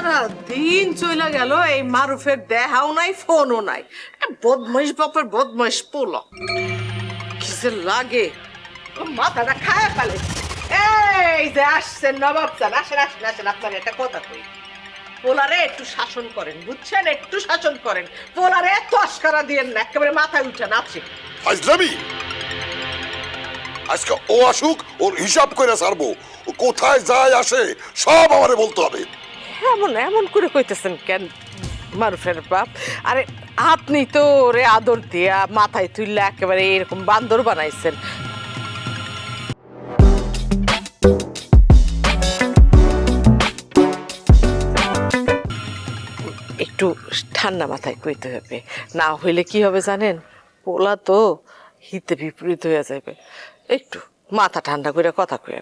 সারা দিন চইলা গেল, এই মারুফের দেহাও নাই, ফোনও নাই। বদমাইশ বাপের বদমাইশ পোলা, কি যে লাগে, মাথাটা খায় ফেলে। এই যে আসছেন নবাব স্যার, আসেন আসেন আসেন, আপনার একটা কথা কই। পোলারে একটু শাসন করেন, বুঝছেন? একটু শাসন করেন। পোলারে এত আস্কারা দিয়েন না, একেবারে মাথায় উঠে নাচে। ফাজলামি। আজকে ও আসুক, ওর হিসাব করে ছাড়বো। ও কোথায় যায় আসে সব আমারে বলতে হবে। এমন এমন করে কইতেছেন কেন মারুফের বাপ? আরে আপনি তো ওরে আদর দিয়া মাথায় তুললে একেবারে এরকম বান্দর বানাইছেন। একটু ঠান্ডা মাথায় কইতে হবে, না হইলে কি হবে জানেন? পোলা তো হিতে বিপরীত হয়ে যাবে। একটু মাথা ঠান্ডা করে কথা কয়ে।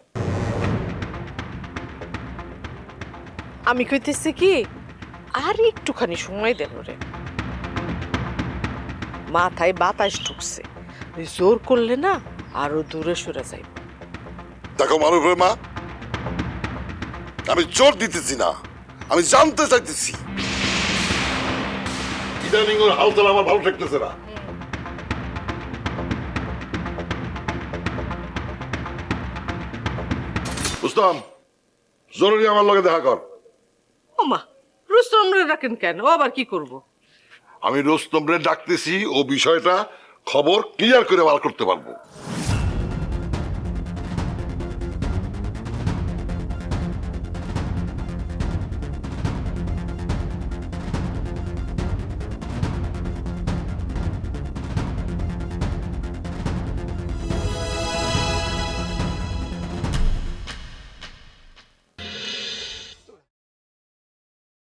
আমি কইতেছি কি, আর একটুখানি সময় দেন ওরে। মাথায় বাতাস ঢুকছে, জোর করলে না আরো দূরে সরে যাইব। দেখো মারুফের মা, আমি জোর দিতেছি না, আমি জানতে চাইতেছি। ইদানিং ওর হালচাল আমার ভালো ঠেকতেছে না। রুস্তম, জরুরি আমার লগে দেখা কর। ওমা, রুস্তম রে রাখেন কেন? ও আবার কি করব? আমি রুস্তম রে ডাকতেছি, ও বিষয়টা খবর ক্লিয়ার করে বার করতে পারবো।